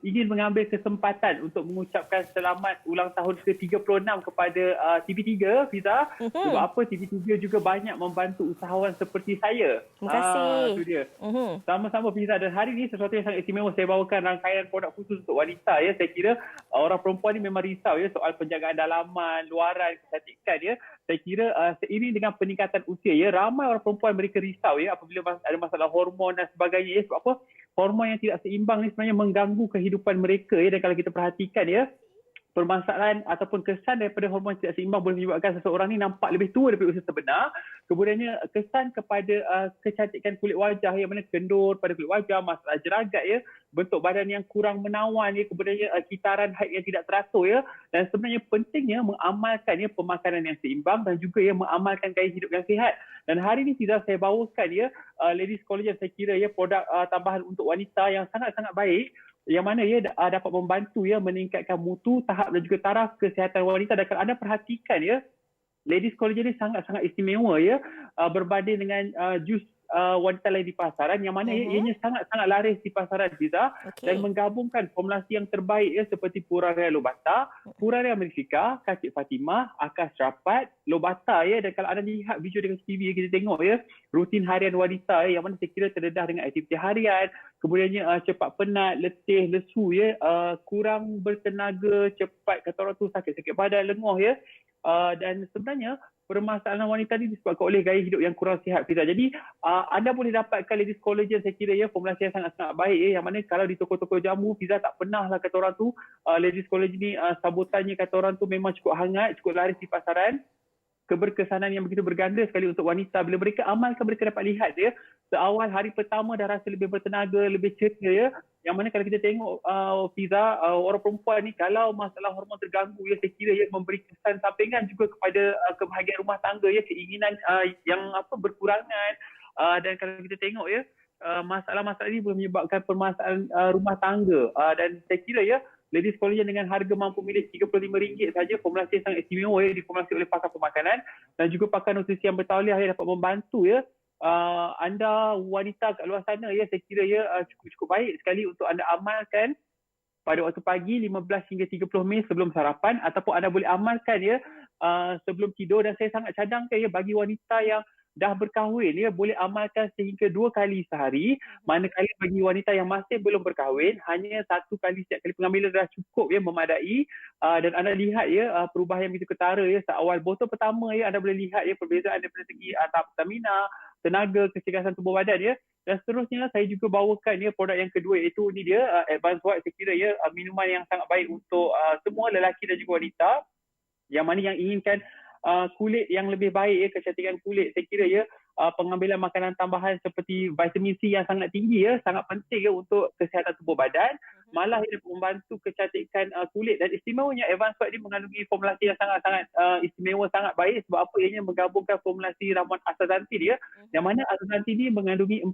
ingin mengambil kesempatan untuk mengucapkan selamat ulang tahun ke-36 kepada TV3 Fiza. Sebab apa TV3 juga banyak membantu usahawan seperti saya. Terima kasih. Itu dia. Sama-sama Fiza. Dan hari ini sesuatu yang sangat istimewa, saya bawakan rangkaian produk khusus untuk wanita. Ya. Saya kira orang perempuan ni memang risau ya soal penjagaan dalaman, luaran, kecantikan ya. Saya kira seiring dengan peningkatan usia ya, ramai orang perempuan mereka risau ya apabila ada masalah hormon dan sebagainya ya. Sebab apa? Hormon yang tidak seimbang ni sebenarnya mengganggu kehidupan mereka ya. Dan kalau kita perhatikan ya, permasalahan ataupun kesan daripada hormon tidak seimbang boleh menyebabkan seseorang ni nampak lebih tua daripada usia sebenar. Kemudiannya kesan kepada kecantikan kulit wajah yang mana kendur pada kulit wajah, masalah jeragat ya, bentuk badan yang kurang menawan ya, kemudiannya kitaran haid yang tidak teratur ya. Dan sebenarnya pentingnya mengamalkan ya pemakanan yang seimbang dan juga ya mengamalkan gaya hidup yang sihat. Dan hari ini Fiza, saya bawakan ya Ladies Collagen, saya kira ya produk tambahan untuk wanita yang sangat-sangat baik, yang mana ia dapat membantu ya meningkatkan mutu, tahap dan juga taraf kesihatan wanita. Dan kalau anda perhatikan ya, Ladies Collagen ini sangat-sangat istimewa ya berbanding dengan jus wanita lain di pasaran, yang mana ianya sangat-sangat laris di pasaran Fiza, dan menggabungkan formulasi yang terbaik ya seperti Puraria Lobata, Puraria Merifica, Kacik Fatimah, Akas Rapat, Lobata ya. Dan kalau anda lihat video dengan TV kita tengok ya, rutin harian wanita ya, yang mana saya kira terdedah dengan aktiviti harian, kemudiannya cepat penat, letih, lesu ya, kurang bertenaga, cepat kata orang tu sakit-sakit badan, lenguh ya. Dan sebenarnya permasalahan wanita ni disebabkan oleh gaya hidup yang kurang sihat Fiza. Jadi anda boleh dapatkan Ladies Collagen, saya kira ya formulasi yang sangat-sangat baik ya, yang mana kalau di toko-toko jamu Fiza tak pernah lah kata orang tu Ladies Collagen ni sabutannya kata orang tu memang cukup hangat, cukup laris di pasaran. Keberkesanan yang begitu berganda sekali untuk wanita. Bila mereka amalkan, mereka dapat lihat ya, seawal hari pertama dah rasa lebih bertenaga, lebih ceria ya. Yang mana kalau kita tengok Fiza, orang perempuan ni kalau masalah hormon terganggu ya, saya kira ya memberi kesan sampingan juga kepada kebahagiaan rumah tangga ya, keinginan yang berkurangan. Dan kalau kita tengok ya, masalah-masalah ini boleh menyebabkan permasalahan rumah tangga. Dan saya kira ya, ladies collagen dengan harga mampu milik RM35 saja. Formulasi yang sangat istimewa ya, diformulasi oleh pakar pemakanan dan juga pakar nutrisi yang bertauliah ya, dapat membantu ya anda wanita kat luar sana ya, saya kira ya cukup baik sekali untuk anda amalkan pada waktu pagi 15 hingga 30 minit sebelum sarapan, ataupun anda boleh amalkan ya sebelum tidur. Dan saya sangat cadangkan ya bagi wanita yang dah berkahwin ya, boleh amalkan sehingga 2 kali sehari. Manakala bagi wanita yang masih belum berkahwin, hanya 1 kali setiap kali pengambilan dah cukup ya, memadai. Dan anda lihat ya perubahan yang begitu ketara ya. Seawal botol pertama ya, anda boleh lihat ya perbezaan daripada segi tahap stamina, tenaga, kecergasan tubuh badan ya. Dan seterusnya saya juga bawakan ya produk yang kedua, iaitu ini dia Advanced White. Saya kira ya minuman yang sangat baik untuk semua lelaki dan juga wanita yang mana yang inginkan kulit yang lebih baik ya, kecantikan kulit. Saya kira ya pengambilan makanan tambahan seperti vitamin C yang sangat tinggi ya, sangat penting ya untuk kesihatan tubuh badan. Malah ia membantu kecantikan kulit. Dan istimewanya Advanced White ini mengandungi formulasi yang sangat-sangat istimewa, sangat baik. Sebab apa? Ianya menggabungkan formulasi ramuan astaxanthin ya, yang mana astaxanthin ini mengandungi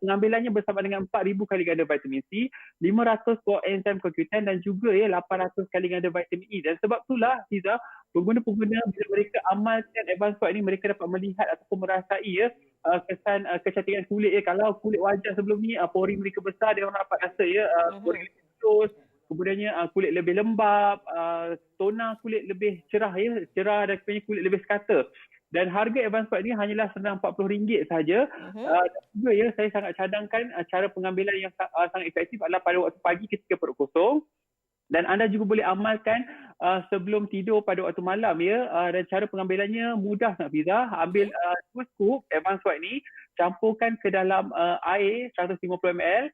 pengambilannya bersama dengan 4,000 kali ganda vitamin C, 500 coenzim CoQ10 dan juga ya 800 kali ganda vitamin E. Dan sebab itulah Fiza, pengguna-pengguna bila mereka amalkan Advanced White ini, mereka dapat melihat ataupun merasai ya kesan kecantikan kulit ya. Kalau kulit wajah sebelum ni pori mereka besar, dia orang dapat rasa ya pori lebih terus, kemudiannya kulit lebih lembap, tona kulit lebih cerah ya, cerah dan kulit lebih sekata. Dan harga Advanced White ni hanyalah senang RM40 sahaja. Dan juga ya, saya sangat cadangkan cara pengambilan yang sangat efektif adalah pada waktu pagi ketika perut kosong. Dan anda juga boleh amalkan sebelum tidur pada waktu malam ya. Dan cara pengambilannya mudah sangat Fiza. Ambil 2 scoop Advanced White ni, campurkan ke dalam air 150 ml.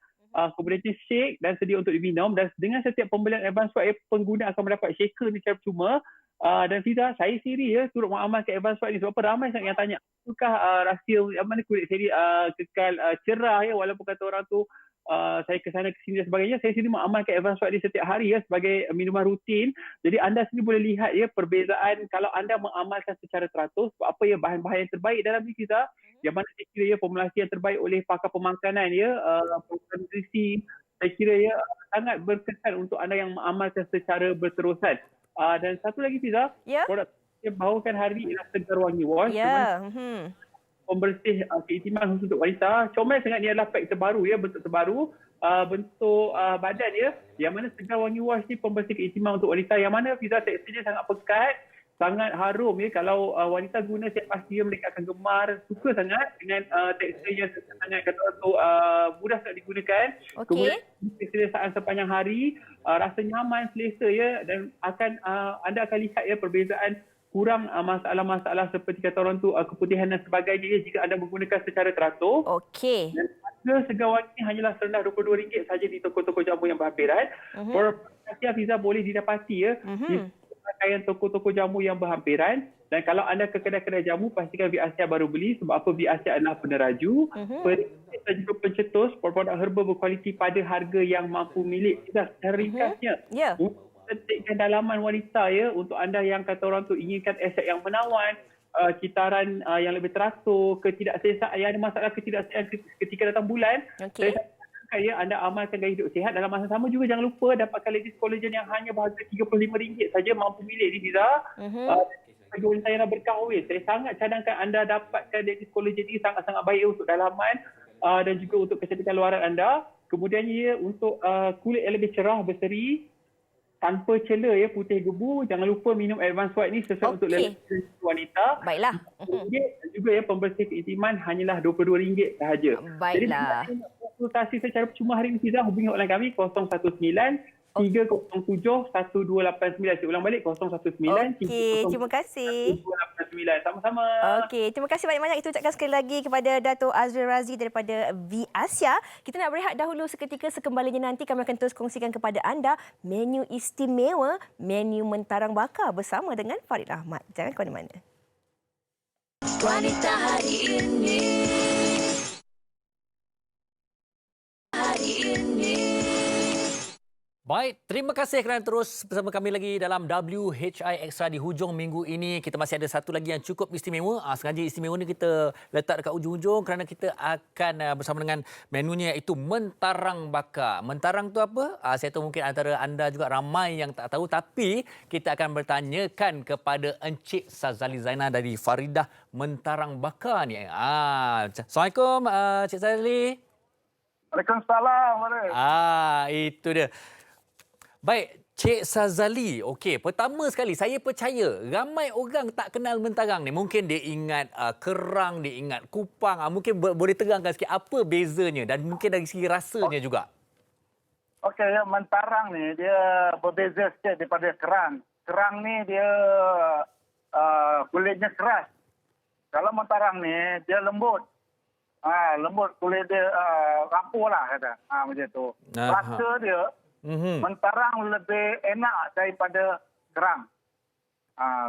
Kemudian shake dan sedia untuk diminum. Dan dengan setiap pembelian Advanced White, pengguna akan mendapat shaker ni secara percuma. Dan Fiza, saya sendiri ya turut mengamalkan Advanced White ni. Sebab apa? Ramai sangat yang tanya, apakah rahsia mana kulit saya kekal cerah ya, walaupun kata orang tu saya ke sana ke sini dan sebagainya. Saya sendiri mengamalkan Advanced White ni setiap hari ya, sebagai minuman rutin. Jadi anda sendiri boleh lihat ya perbezaan kalau anda mengamalkan secara teratur. Sebab apa ya, bahan-bahan yang terbaik dalam ni kita, yang mana saya kira ya formulasi yang terbaik oleh pakar pemakanan ya, pakar nutrisi, saya kira ya sangat berkesan untuk anda yang mengamalkan secara berterusan. Dan satu lagi Fiza, produk yang bawakan hari ini ialah Segar Wangi Wash. Pembersih keintiman khusus untuk wanita. Comel sangat, ni adalah pack terbaru ya, bentuk terbaru, bentuk badan ya, yang mana Segar Wangi Wash ni pembersih keintiman untuk wanita, yang mana Fiza teksturnya sangat pekat, sangat harum ya. Kalau wanita guna, saya pasti mereka akan gemar, suka sangat dengan tekstur yang sangat kata tu mudah sangat digunakan. Kemudian keselesaan sepanjang hari, rasa nyaman, selesa ya, dan anda akan lihat ya perbezaan, kurang masalah-masalah seperti kata orang tu keputihan dan sebagainya ya, jika anda menggunakan secara teratur. Okey. Dan harga Segar Wangi ni hanyalah serendah RM22 saja di toko-toko jamu yang berhampiran. Produk Fiza boleh didapati ya di pakaian toko-toko jamu yang berhampiran. Dan kalau anda ke kedai-kedai jamu, pastikan Viasia baru beli. Sebab apa? Viasia adalah peneraju, peringkat dan juga pencetus produk herba berkualiti pada harga yang mampu milik. Secara ringkasnya, cantikkan dalaman wanita ya, untuk anda yang kata orang tu inginkan aset yang menawan, citaran yang lebih teratur, ketidakselesaan, yang ada masalah ketidakselesaan ketika datang bulan. Saya sarankan ya anda amalkan gaya hidup sihat. Dalam masa sama juga jangan lupa dapatkan ladies collagen yang hanya berharga RM35 saja, mampu milik ni Fiza. Bagi wanita yang dah berkahwin, saya sangat cadangkan anda dapatkan ladies collagen ini, sangat-sangat baik untuk dalaman dan juga untuk kecantikan luaran anda. Kemudian ya, untuk kulit yang lebih cerah, berseri, tanpa celah ya, putih gebu. Jangan lupa minum Advanced White ni sesuai untuk lelaki wanita. Baiklah. Dan juga ya pembersih keintiman hanyalah RM22 sahaja. Baiklah. Jadi konsultasi secara percuma hari ini Fiza, hubungi hotline kami 019-307-1289. Saya ulang balik 019-307-1289. Terima kasih. Sama-sama. Okey, terima kasih banyak-banyak itu ucapkan sekali lagi kepada Dato' Azril Razi daripada Viasia. Kita nak berehat dahulu seketika. Sekembalinya nanti kami akan terus kongsikan kepada anda menu istimewa, menu mentarang bakar bersama dengan Farid Ahmad. Jangan ke mana-mana. Wanita hari ini. Hari ini. Baik, terima kasih kerana terus bersama kami lagi dalam WHI Extra di hujung minggu ini. Kita masih ada satu lagi yang cukup istimewa. Sengaja istimewa ni kita letak dekat ujung-ujung kerana kita akan bersama dengan menunya iaitu mentarang bakar. Mentarang tu apa? Saya tahu mungkin antara anda juga ramai yang tak tahu, tapi kita akan bertanyakan kepada Encik Sazali Zainal dari Faridah Mentarang Bakar ni. Assalamualaikum Encik Sazali. Waalaikumsalam. Itu dia. Baik, Cik Sazali. Okey, pertama sekali saya percaya ramai orang tak kenal mentarang ni. Mungkin dia ingat kerang, dia ingat kupang. Mungkin boleh terangkan sikit apa bezanya dan mungkin dari segi rasanya juga. Okey, mentarang ni dia berbeza sikit daripada kerang. Kerang ni dia kulitnya keras. Kalau mentarang ni dia lembut. Lembut, kulit dia rapuh lah kata. Macam tu. Rasa dia mentarang lebih enak daripada kerang.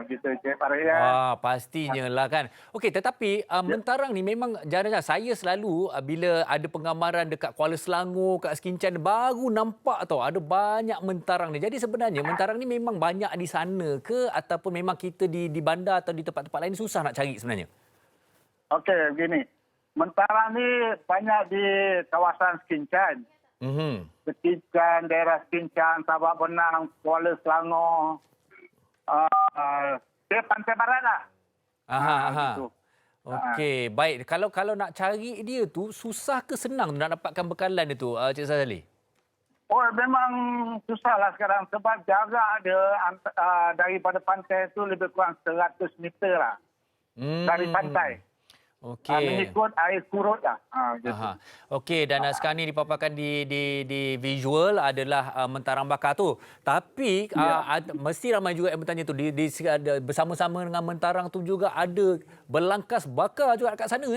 Gitu Cik Farid. Pastinya lah kan. Okey, tetapi mentarang ni memang jarang-jarang. Saya selalu bila ada penggambaran dekat Kuala Selangor, kat Skincan, baru nampak tau ada banyak mentarang ni. Jadi sebenarnya mentarang ni memang banyak di sana ke ataupun memang kita di bandar atau di tempat-tempat lain susah nak cari sebenarnya? Okey, begini. Mentarang ni banyak di kawasan Skincan. Skincan, daerah Skincan, Sabak Benang, Kuala Selangor. Dia pantai barat lah. Gitu. Okey, baik. Kalau nak cari dia tu, susah ke senang nak dapatkan bekalan dia tu, Cik Sazali? Oh, memang susah lah sekarang sebab jarak dia daripada pantai tu lebih kurang 100 meter lah. Dari pantai. Okey. Mengikut air surut lah. Gitu. Okey, dan sekarang ni dipaparkan di visual adalah mentarang bakar tu. Tapi mesti ramai juga yang bertanya tu. Bersama-sama dengan mentarang tu juga ada belangkas bakar juga kat sana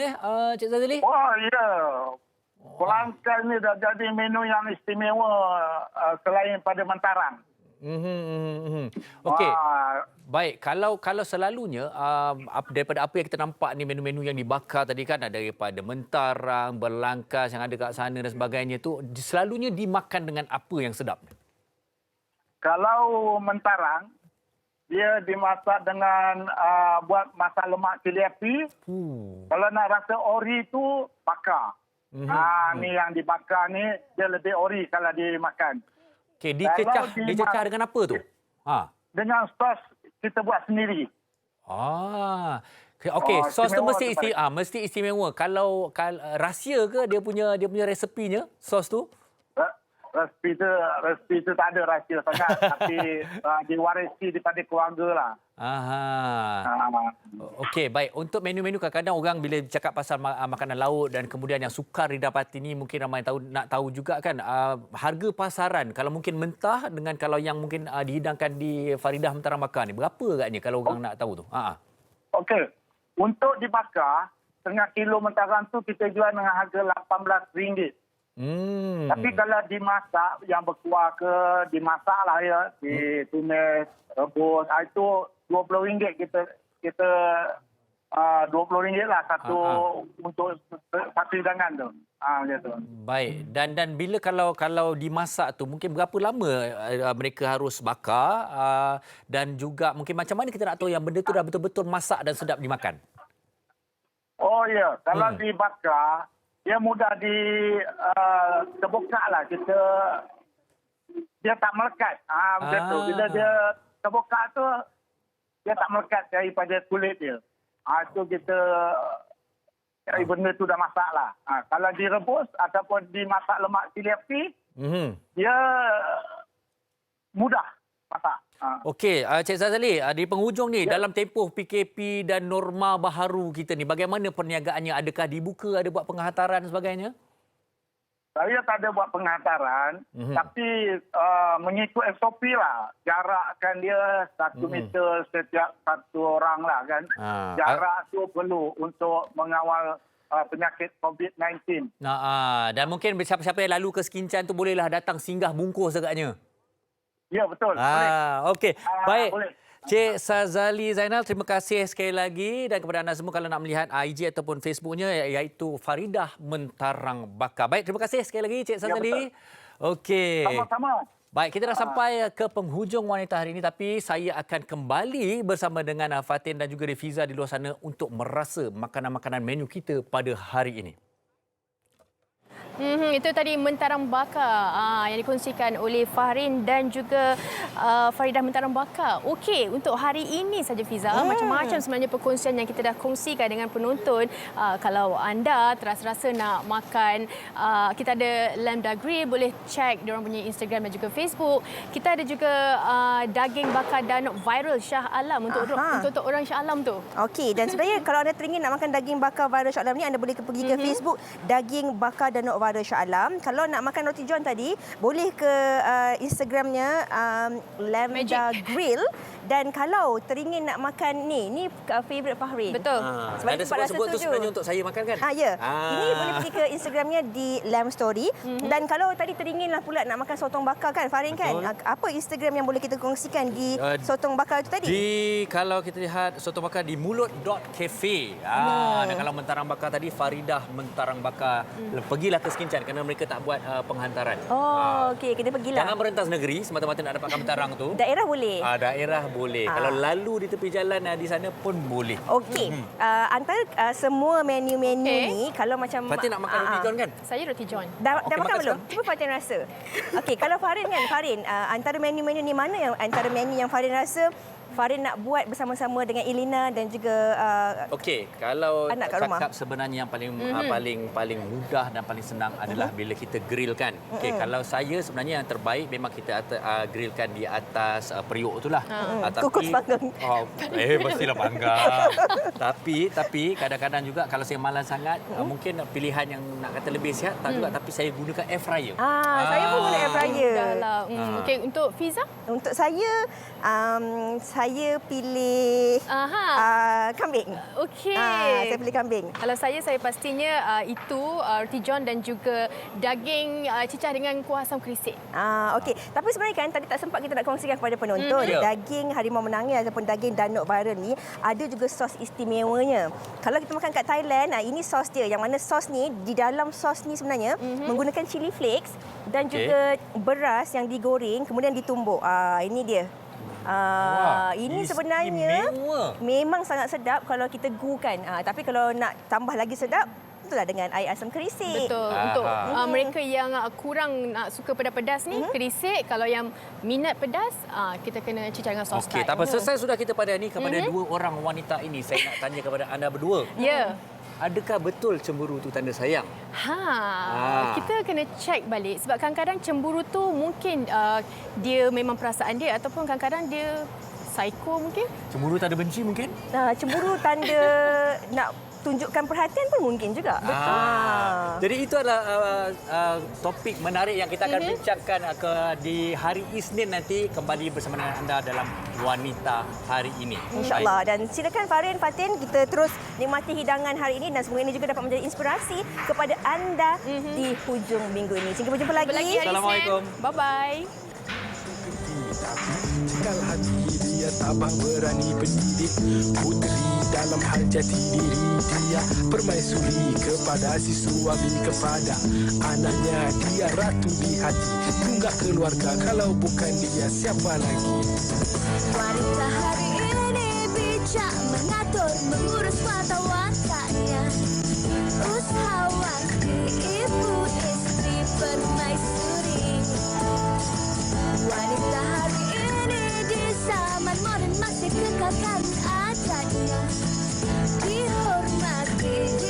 Cik Sazali? Oh, ya. Belangkas ni dah jadi menu yang istimewa selain pada mentarang. Okey. Baik, kalau selalunya daripada apa yang kita nampak ni menu-menu yang dibakar tadi kan, ada daripada mentarang, belangkas yang ada kat sana dan sebagainya tu selalunya dimakan dengan apa yang sedap? Kalau mentarang dia dimasak dengan buat masak lemak cili api. Kalau nak rasa ori tu bakar. Ni yang dibakar ni dia lebih ori kalau dimakan. Okey, dicecah dengan apa tu? Dengan sos kita buat sendiri. Okey, sos tu mesti istimewa. Kalau rahsia ke dia punya resepinya, sos tu? Resipi tu tak ada rahsia sangat tapi diwarisi daripada keluarga lah. Okey, baik. Untuk menu-menu kadang-kadang orang bila cakap pasal makanan laut dan kemudian yang sukar didapati ni mungkin ramai nak tahu juga kan harga pasaran kalau mungkin mentah dengan kalau yang mungkin dihidangkan di Faridah Mentarang Bakar ni berapa agaknya kalau orang nak tahu tu? Okey. Untuk dibakar setengah kilo mentarang tu kita jual dengan harga RM18. Tapi kalau dimasak yang berkuah ke dimasak lah ya, ditumis, rebus, itu RM20 kita RM20 lah satu untuk satu hidangan tu. Macam tu. Baik. Dan bila kalau dimasak tu mungkin berapa lama mereka harus bakar dan juga mungkin macam mana kita nak tahu yang benda tu dah betul-betul masak dan sedap dimakan? Oh ya, kalau dibakar dia mudah terbukak lah. Dia tak melekat. Macam tu. Bila dia terbukak tu, dia tak melekat daripada kulit dia. Itu kita, benda tu dah masak lah. Kalau direbus ataupun dimasak lemak cili api, dia mudah masak. Okey, Cik Sazali, di penghujung ni, dalam tempoh PKP dan norma baharu kita ni, bagaimana perniagaannya? Adakah dibuka, ada buat penghantaran dan sebagainya? Saya tak ada buat penghantaran, tapi mengikut SOP lah. Jarakkan dia 1 meter setiap satu orang lah kan. Jarak tu perlu untuk mengawal penyakit COVID-19. Dan mungkin siapa-siapa yang lalu ke Skincan tu bolehlah datang singgah bungkus agaknya. Ya, betul. Boleh. Okey. Baik. Boleh. Cik Sazali Zainal, terima kasih sekali lagi. Dan kepada anda semua kalau nak melihat IG ataupun Facebooknya iaitu Faridah Mentarang Bakar. Baik, terima kasih sekali lagi Cik Sazali. Ya, okey. Sama-sama. Baik, kita dah sampai ke penghujung Wanita hari ini, tapi saya akan kembali bersama dengan Fatin dan juga Fiza di luar sana untuk merasa makanan-makanan menu kita pada hari ini. Itu tadi Mentarang Bakar yang dikongsikan oleh Fahrin dan juga Faridah Mentarang Bakar. Okey, untuk hari ini saja Fiza, macam-macam sebenarnya perkongsian yang kita dah kongsikan dengan penonton. Kalau anda terasa-rasa nak makan, kita ada Lambda Grill, boleh check diorang punya Instagram dan juga Facebook. Kita ada juga daging bakar danok viral Shah Alam untuk orang Shah Alam tu. Okey, dan sebenarnya kalau anda teringin nak makan daging bakar viral Shah Alam ni, anda boleh pergi ke Facebook daging bakar danok viral Shah Alam. Kalau nak makan roti john tadi, boleh ke Instagramnya Lambda Grill. Dan kalau teringin nak makan ni favourite Fahrin. Betul. Sebab ada sebut-sebut tu sebenarnya untuk saya makan kan? Ya. Ini boleh pergi ke Instagramnya di Lamb Story. Dan kalau tadi teringinlah pula nak makan sotong bakar kan Fahrin kan? Apa Instagram yang boleh kita kongsikan di sotong bakar itu tadi? Kalau kita lihat sotong bakar di mulut.cafe. Dan kalau Mentarang Bakar tadi, Faridah Mentarang Bakar. Pergilah ke Skincan kerana mereka tak buat penghantaran. Okey, kita pergilah. Jangan merentas negeri semata-mata nak dapatkan mentarang tu. Daerah boleh? Daerah boleh. Kalau lalu di tepi jalan di sana pun boleh. Okey. Antara semua menu-menu ni, kalau macam Fatin nak makan roti john kan? Saya roti john. Dah makan belum? Cuba Fatin rasa. Okey, kalau Fahrin kan, antara menu-menu ni mana yang antara menu yang Fahrin rasa Fahrin nak buat bersama-sama dengan Elina dan juga okey, kalau anak kat rumah. cakap sebenarnya yang paling mudah dan paling senang adalah bila kita grillkan. Okey, kalau saya sebenarnya yang terbaik memang kita grillkan di atas periuk itulah. Kukus panggang. Mestilah panggang. tapi kadang-kadang juga kalau saya malas sangat, mungkin pilihan yang nak kata lebih sihat tak juga, tapi saya gunakan air fryer. Saya pun guna air fryer. Okey, untuk Fiza? Untuk saya pilih kambing. Okey. Saya pilih kambing. Kalau saya pastinya itu roti john dan juga daging cicah dengan kuah asam kerisik. Okey. Tapi sebenarnya kan tadi tak sempat kita nak kongsikan kepada penonton. Daging harimau menangis ataupun daging danok viral ni ada juga sos istimewanya. Kalau kita makan kat Thailand, ini sos dia. Yang mana sos ni, di dalam sos ni sebenarnya menggunakan chili flakes dan juga beras yang digoreng kemudian ditumbuk. Ini dia. Ini sebenarnya memang sangat sedap kalau kita gukan. Tapi kalau nak tambah lagi sedap, itulah dengan air asam kerisik. Betul. Untuk mereka yang kurang suka pedas-pedas ni, kerisik. Kalau yang minat pedas, kita kena cicah dengan sos. Okey, tak apa. Selesai sudah kita pada ni kepada dua orang wanita ini. Saya nak tanya kepada anda berdua. Ya. Adakah betul cemburu tu tanda sayang? Kita kena check balik sebab kadang-kadang cemburu tu mungkin dia memang perasaan dia ataupun kadang-kadang dia psycho mungkin. Cemburu tanda benci mungkin? Cemburu tanda nak tunjukkan perhatian pun mungkin juga. Jadi itu adalah topik menarik yang kita akan bincangkan di hari Isnin nanti kembali bersama dengan anda dalam Wanita Hari Ini. InsyaAllah. Dan silakan Fahrin, Fatin, kita terus nikmati hidangan hari ini dan semoga ini juga dapat menjadi inspirasi kepada anda di hujung minggu ini. Sehingga berjumpa lagi. Assalamualaikum. Bye-bye. Kalau hati dia tabah berani pendidik putri dalam hal jati diri dia permaisuri kepada si suami kepada anaknya dia ratu di hati tunggak keluarga kalau bukan dia siapa lagi. Wanita hari ini bijak mengatur mengurus mata wataknya, usahawati ibu istri permaisuri. Wanita hari ini di zaman modern masih kekalkan adatnya, dihormati